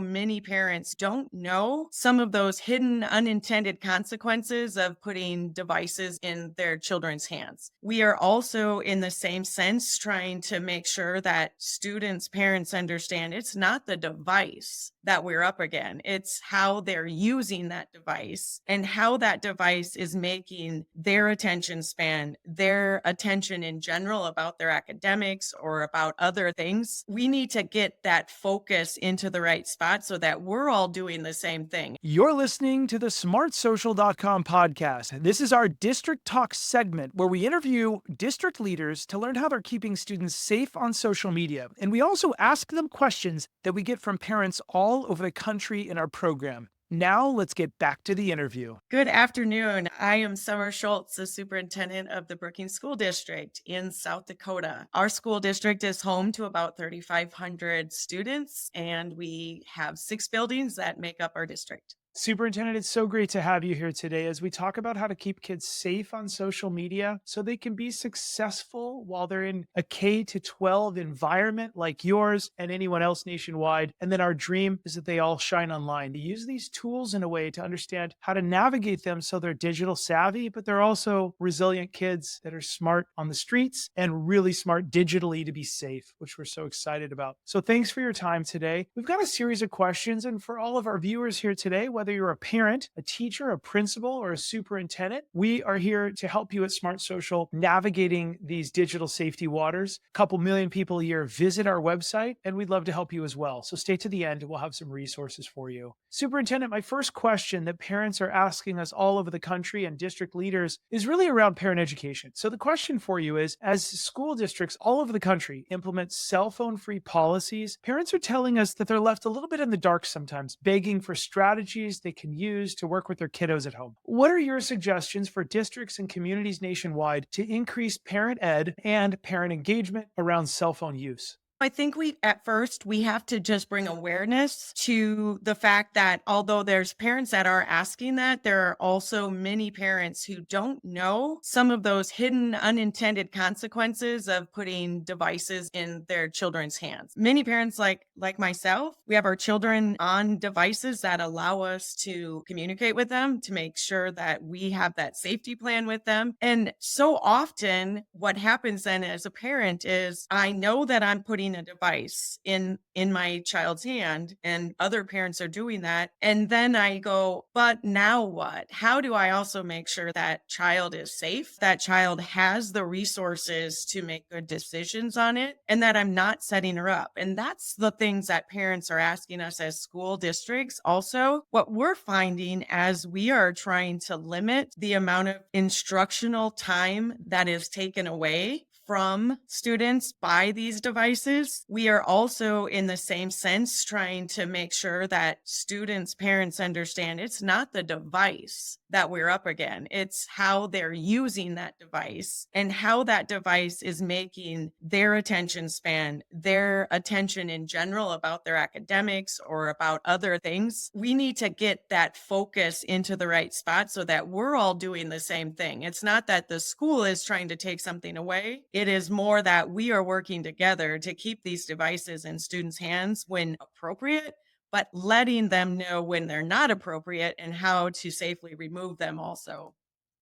many parents don't know some of those hidden unintended consequences of putting devices in their children's hands. We are also, in the same sense, trying to make sure that students' parents understand it's not the device that we're up again. It's how they're using that device and how that device is making their attention span, their attention in general about their academics or about other things. We need to get that focus into the right spot so that we're all doing the same thing. You're listening to the smartsocial.com podcast. This is our District Talk segment where we interview district leaders to learn how they're keeping students safe on social media. And we also ask them questions that we get from parents all over the country in our program. Now, let's get back to the interview. Good afternoon. I am Summer Schultz, the superintendent of the Brookings School District in South Dakota. Our school district is home to about 3,500 students, and we have 6 buildings that make up our district. Superintendent, it's so great to have you here today as we talk about how to keep kids safe on social media so they can be successful while they're in a K-12 environment like yours and anyone else nationwide. And then our dream is that they all shine online, to use these tools in a way to understand how to navigate them so they're digital savvy, but they're also resilient kids that are smart on the streets and really smart digitally to be safe, which we're so excited about. So thanks for your time today. We've got a series of questions, and for all of our viewers here today, whether you're a parent, a teacher, a principal, or a superintendent, we are here to help you at Smart Social navigating these digital safety waters. A couple million people a year visit our website, and we'd love to help you as well. So stay to the end, and we'll have some resources for you. Superintendent, my first question that parents are asking us all over the country and district leaders is really around parent education. So the question for you is, as school districts all over the country implement cell phone-free policies, parents are telling us that they're left a little bit in the dark sometimes, begging for strategies they can use to work with their kiddos at home. What are your suggestions for districts and communities nationwide to increase parent ed and parent engagement around cell phone use? I think at first, we have to just bring awareness to the fact that although there's parents that are asking that, there are also many parents who don't know some of those hidden unintended consequences of putting devices in their children's hands. Many parents like myself, we have our children on devices that allow us to communicate with them, to make sure that we have that safety plan with them. And so often what happens then as a parent is I know that I'm putting a device in my child's hand, and other parents are doing that. And then I go, but now what? How do I also make sure that child is safe, that child has the resources to make good decisions on it, and that I'm not setting her up? And that's the things that parents are asking us as school districts. Also, what we're finding as we are trying to limit the amount of instructional time that is taken away from students by these devices, we are also, in the same sense, trying to make sure that students' parents understand it's not the device that we're up again. It's how they're using that device and how that device is making their attention span, their attention in general about their academics or about other things. We need to get that focus into the right spot so that we're all doing the same thing. It's not that the school is trying to take something away. It is more that we are working together to keep these devices in students' hands when appropriate, but letting them know when they're not appropriate and how to safely remove them also.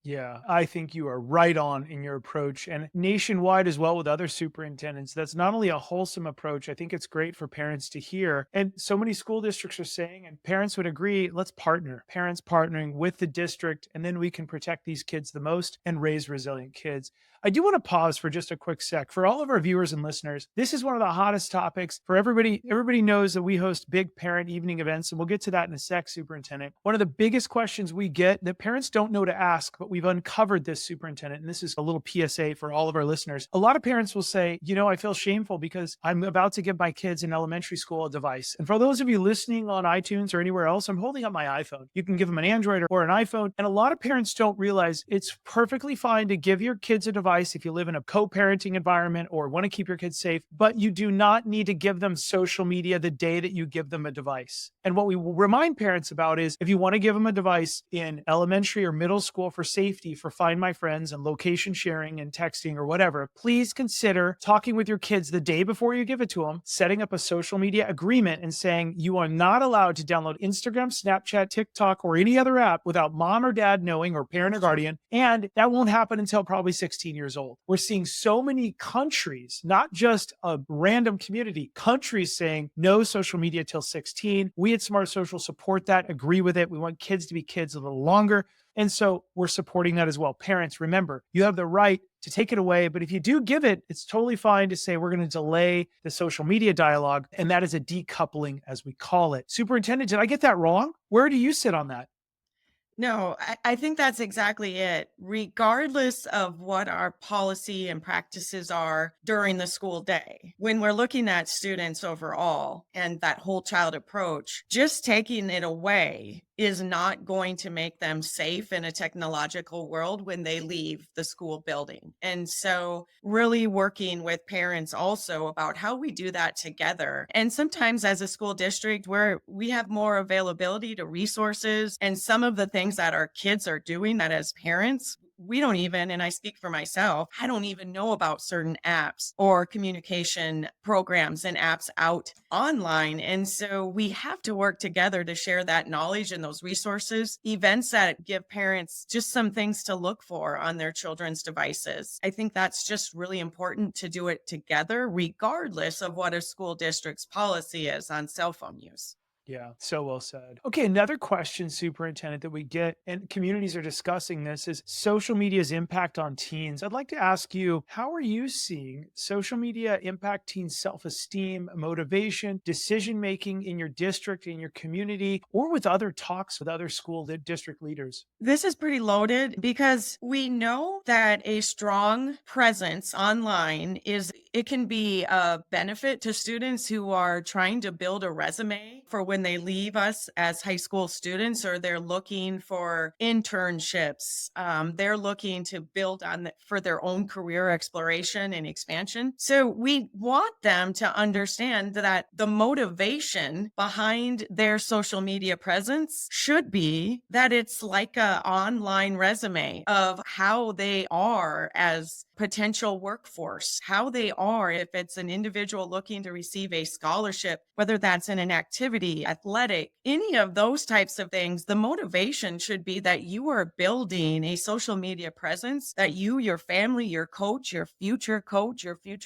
Yeah, I think you are right on in your approach, and nationwide as well with other superintendents. That's not only a wholesome approach, I think it's great for parents to hear. And so many school districts are saying, and parents would agree, let's partner. Parents partnering with the district, and then we can protect these kids the most and raise resilient kids. I do want to pause for just a quick sec. For all of our viewers and listeners, this is one of the hottest topics for everybody. Everybody knows that we host big parent evening events, and we'll get to that in a sec, Superintendent. One of the biggest questions we get that parents don't know to ask, but we've uncovered this, Superintendent, and this is a little PSA for all of our listeners. A lot of parents will say, I feel shameful because I'm about to give my kids in elementary school a device. And for those of you listening on iTunes or anywhere else, I'm holding up my iPhone. You can give them an Android or an iPhone. And a lot of parents don't realize it's perfectly fine to give your kids a device if you live in a co-parenting environment or want to keep your kids safe, but you do not need to give them social media the day that you give them a device. And what we will remind parents about is if you want to give them a device in elementary or middle school for safety, safety for Find My Friends and location sharing and texting or whatever, please consider talking with your kids the day before you give it to them, setting up a social media agreement and saying you are not allowed to download Instagram, Snapchat, TikTok, or any other app without mom or dad knowing, or parent or guardian. And that won't happen until probably 16 years old. We're seeing so many countries, not just a random community, countries saying no social media till 16. We at Smart Social support that, agree with it. We want kids to be kids a little longer. And so we're supporting that as well. Parents, remember, you have the right to take it away. But if you do give it, it's totally fine to say we're going to delay the social media dialogue. And that is a decoupling, as we call it. Superintendent, did I get that wrong? Where do you sit on that? No, I think that's exactly it. Regardless of what our policy and practices are during the school day, when we're looking at students overall and that whole child approach, just taking it away is not going to make them safe in a technological world when they leave the school building. And so really working with parents also about how we do that together. And sometimes as a school district where we have more availability to resources and some of the things that our kids are doing that as parents, we don't even, and I speak for myself, I don't even know about certain apps or communication programs and apps out online. And so we have to work together to share that knowledge and those resources, events that give parents just some things to look for on their children's devices. I think that's just really important to do it together, regardless of what a school district's policy is on cell phone use. Yeah, so well said. Okay, another question, Superintendent, that we get, and communities are discussing this, is social media's impact on teens. I'd like to ask you, how are you seeing social media impact teens' self-esteem, motivation, decision-making in your district, in your community, or with other talks with other school district leaders? This is pretty loaded because we know that a strong presence online it can be a benefit to students who are trying to build a resume for when they leave us as high school students, or they're looking for internships. They're looking to build on for their own career exploration and expansion. So we want them to understand that the motivation behind their social media presence should be that it's like a online resume of how they are as potential workforce, how they are if it's an individual looking to receive a scholarship, whether that's in an activity, athletic, any of those types of things. The motivation should be that you are building a social media presence that you, your family, your coach, your future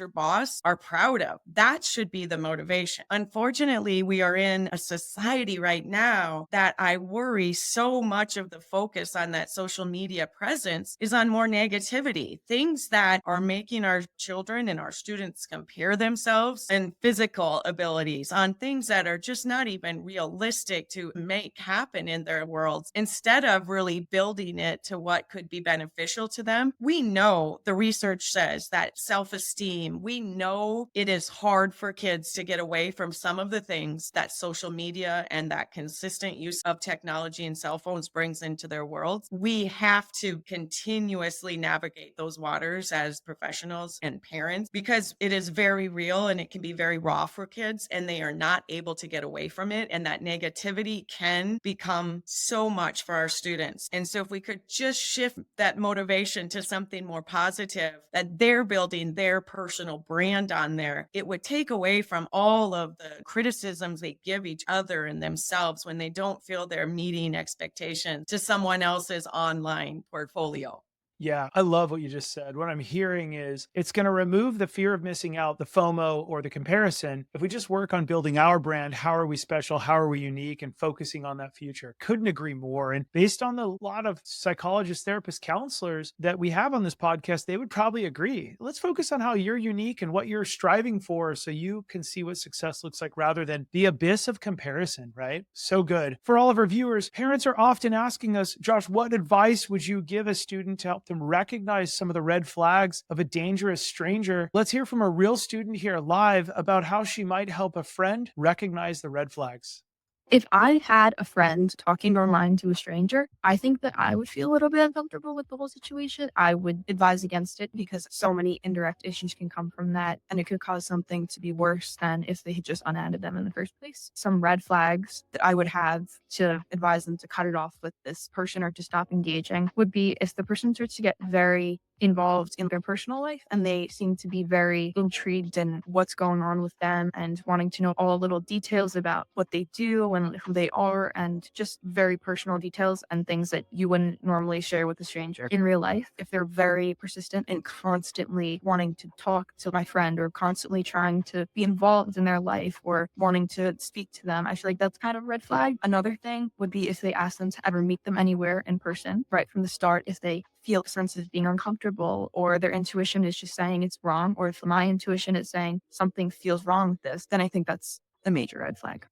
boss are proud of. That should be the motivation. Unfortunately, we are in a society right now that I worry so much of the focus on that social media presence is on more negativity, things that are making our children and our students compare themselves and physical abilities on things that are just not even realistic to make happen in their worlds, instead of really building it to what could be beneficial to them. We know the research says that self-esteem, we know it is hard for kids to get away from some of the things that social media and that consistent use of technology and cell phones brings into their worlds. We have to continuously navigate those waters as professionals and parents, because it is very real and it can be very raw for kids, and they are not able to get away from it. And that negativity can become so much for our students. And so if we could just shift that motivation to something more positive, that they're building their personal brand on there, it would take away from all of the criticisms they give each other and themselves when they don't feel they're meeting expectations to someone else's online portfolio. Yeah, I love what you just said. What I'm hearing is it's going to remove the fear of missing out, the FOMO or the comparison. If we just work on building our brand, how are we special? How are we unique? And focusing on that future. Couldn't agree more. And based on the lot of psychologists, therapists, counselors that we have on this podcast, they would probably agree. Let's focus on how you're unique and what you're striving for so you can see what success looks like rather than the abyss of comparison, right? So good. For all of our viewers, parents are often asking us, Josh, what advice would you give a student to help them recognize some of the red flags of a dangerous stranger? Let's hear from a real student here live about how she might help a friend recognize the red flags. If I had a friend talking online to a stranger, I think that I would feel a little bit uncomfortable with the whole situation. I would advise against it because so many indirect issues can come from that, and it could cause something to be worse than if they had just unadded them in the first place. Some red flags that I would have to advise them to cut it off with this person or to stop engaging would be if the person starts to get very involved in their personal life and they seem to be very intrigued in what's going on with them and wanting to know all the little details about what they do and who they are, and just very personal details and things that you wouldn't normally share with a stranger in real life. If they're very persistent and constantly wanting to talk to my friend or constantly trying to be involved in their life or wanting to speak to them, I feel like that's kind of a red flag. Another thing would be if they ask them to ever meet them anywhere in person right from the start, if they feel a sense of being uncomfortable or their intuition is just saying it's wrong, or if my intuition is saying something feels wrong with this, then I think that's a major red flag.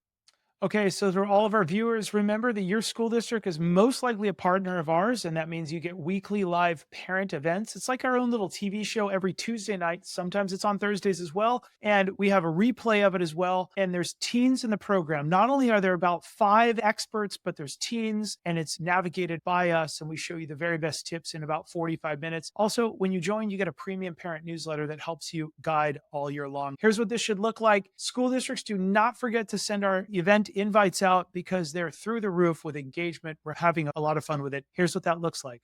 Okay, so for all of our viewers, remember that your school district is most likely a partner of ours, and that means you get weekly live parent events. It's like our own little TV show every Tuesday night. Sometimes it's on Thursdays as well, and we have a replay of it as well. And there's teens in the program. Not only are there about 5 experts, but there's teens, and it's navigated by us, and we show you the very best tips in about 45 minutes. Also, when you join, you get a premium parent newsletter that helps you guide all year long. Here's what this should look like. School districts, do not forget to send our event invites out because they're through the roof with engagement. We're having a lot of fun with it. Here's what that looks like.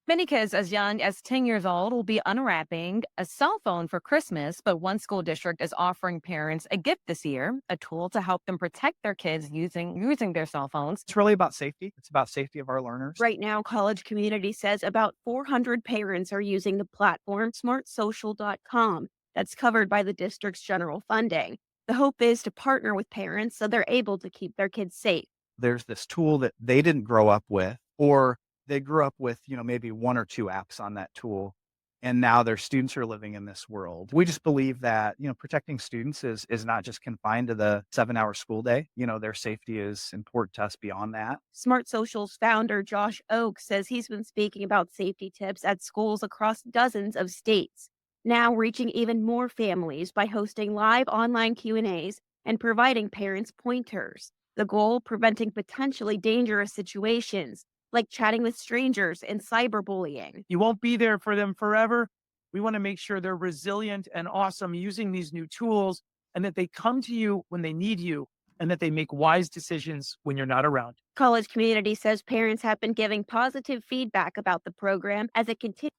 Many kids as young as 10 years old will be unwrapping a cell phone for Christmas, but one school district is offering parents a gift this year, a tool to help them protect their kids using their cell phones. It's really about safety. It's about safety of our learners. Right now, College Community says about 400 parents are using the platform smartsocial.com that's covered by the district's general funding. The hope is to partner with parents so they're able to keep their kids safe. There's this tool that they didn't grow up with, or they grew up with, maybe 1 or 2 apps on that tool. And now their students are living in this world. We just believe that, protecting students is not just confined to the 7-hour school day. Their safety is important to us beyond that. Smart Social's founder, Josh Oak, says he's been speaking about safety tips at schools across dozens of states, now reaching even more families by hosting live online Q&As and providing parents pointers. The goal, preventing potentially dangerous situations like chatting with strangers and cyberbullying. You won't be there for them forever. We want to make sure they're resilient and awesome using these new tools, and that they come to you when they need you, and that they make wise decisions when you're not around. College Community says parents have been giving positive feedback about the program as it continues.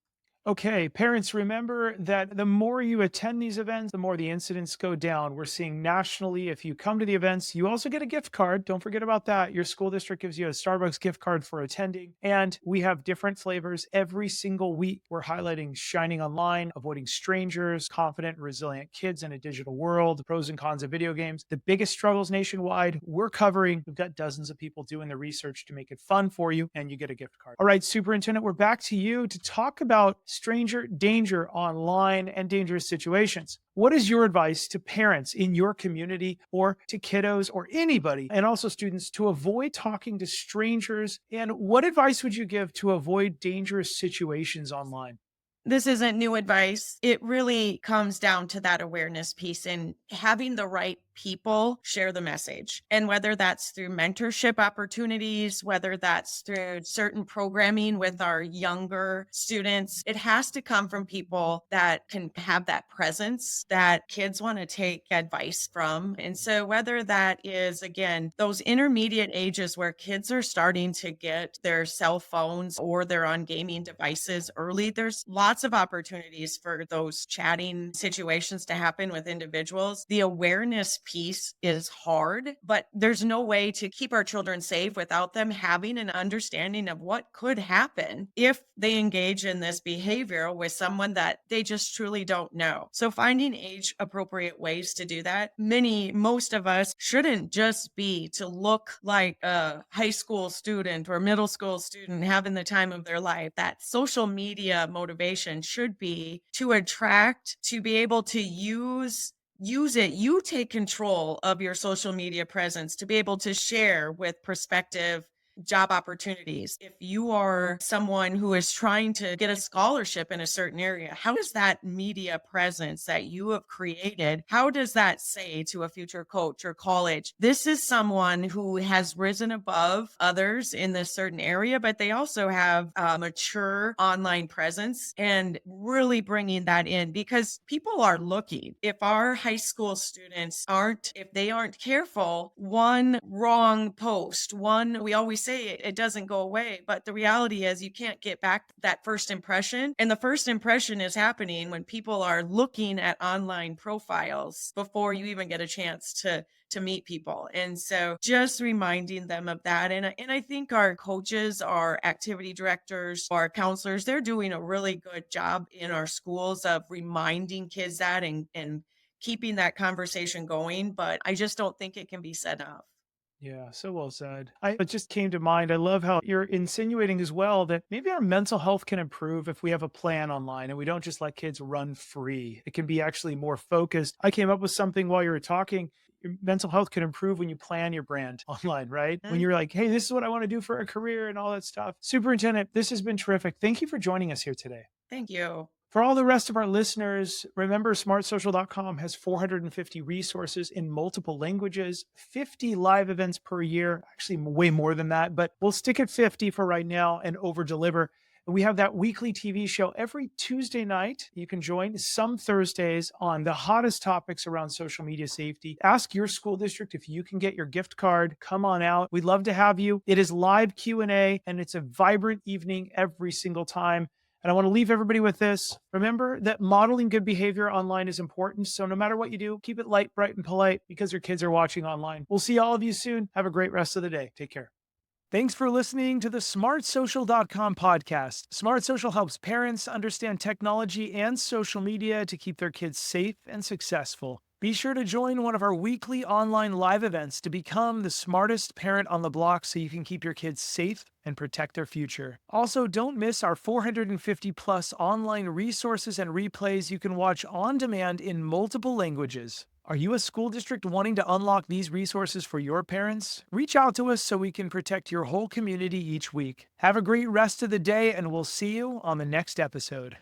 Okay, parents, remember that the more you attend these events, the more the incidents go down. We're seeing nationally, if you come to the events, you also get a gift card. Don't forget about that. Your school district gives you a Starbucks gift card for attending. And we have different flavors every single week. We're highlighting shining online, avoiding strangers, confident, resilient kids in a digital world, the pros and cons of video games, the biggest struggles nationwide. We're covering. We've got dozens of people doing the research to make it fun for you, and you get a gift card. All right, Superintendent, we're back to you to talk about stranger danger online and dangerous situations. What is your advice to parents in your community or to kiddos or anybody, and also students, to avoid talking to strangers? And what advice would you give to avoid dangerous situations online? This isn't new advice. It really comes down to that awareness piece and having the right people share the message. And whether that's through mentorship opportunities, whether that's through certain programming with our younger students, it has to come from people that can have that presence that kids want to take advice from. And so whether that is, again, those intermediate ages where kids are starting to get their cell phones or they're on gaming devices early, there's lots of opportunities for those chatting situations to happen with individuals. The awareness piece is hard, but there's no way to keep our children safe without them having an understanding of what could happen if they engage in this behavior with someone that they just truly don't know. So finding age appropriate ways to do that. Most of us shouldn't just be to look like a high school student or middle school student having the time of their life. That social media motivation should be to attract, to be able to use it. You take control of your social media presence to be able to share with prospective job opportunities. If you are someone who is trying to get a scholarship in a certain area, how does that media presence that you have created, how does that say to a future coach or college, this is someone who has risen above others in this certain area, but they also have a mature online presence, and really bringing that in because people are looking. If our high school students if they aren't careful, one wrong post, we always say it doesn't go away, but the reality is you can't get back that first impression. And the first impression is happening when people are looking at online profiles before you even get a chance to meet people. And so just reminding them of that. And I think our coaches, our activity directors, our counselors, they're doing a really good job in our schools of reminding kids that and keeping that conversation going. But I just don't think it can be said enough. Yeah, so well said. It just came to mind. I love how you're insinuating as well that maybe our mental health can improve if we have a plan online and we don't just let kids run free. It can be actually more focused. I came up with something while you were talking. Your mental health can improve when you plan your brand online, right? When you're like, hey, this is what I want to do for a career and all that stuff. Superintendent, this has been terrific. Thank you for joining us here today. Thank you. For all the rest of our listeners, remember smartsocial.com has 450 resources in multiple languages, 50 live events per year, actually way more than that, but we'll stick at 50 for right now and over deliver. We have that weekly TV show every Tuesday night. You can join some Thursdays on the hottest topics around social media safety. Ask your school district if you can get your gift card. Come on out. We'd love to have you. It is live Q&A, and it's a vibrant evening every single time. And I want to leave everybody with this. Remember that modeling good behavior online is important. So no matter what you do, keep it light, bright, and polite because your kids are watching online. We'll see all of you soon. Have a great rest of the day. Take care. Thanks for listening to the smartsocial.com podcast. Smart Social helps parents understand technology and social media to keep their kids safe and successful. Be sure to join one of our weekly online live events to become the smartest parent on the block so you can keep your kids safe and protect their future. Also, don't miss our 450 plus online resources and replays you can watch on demand in multiple languages. Are you a school district wanting to unlock these resources for your parents? Reach out to us so we can protect your whole community each week. Have a great rest of the day, and we'll see you on the next episode.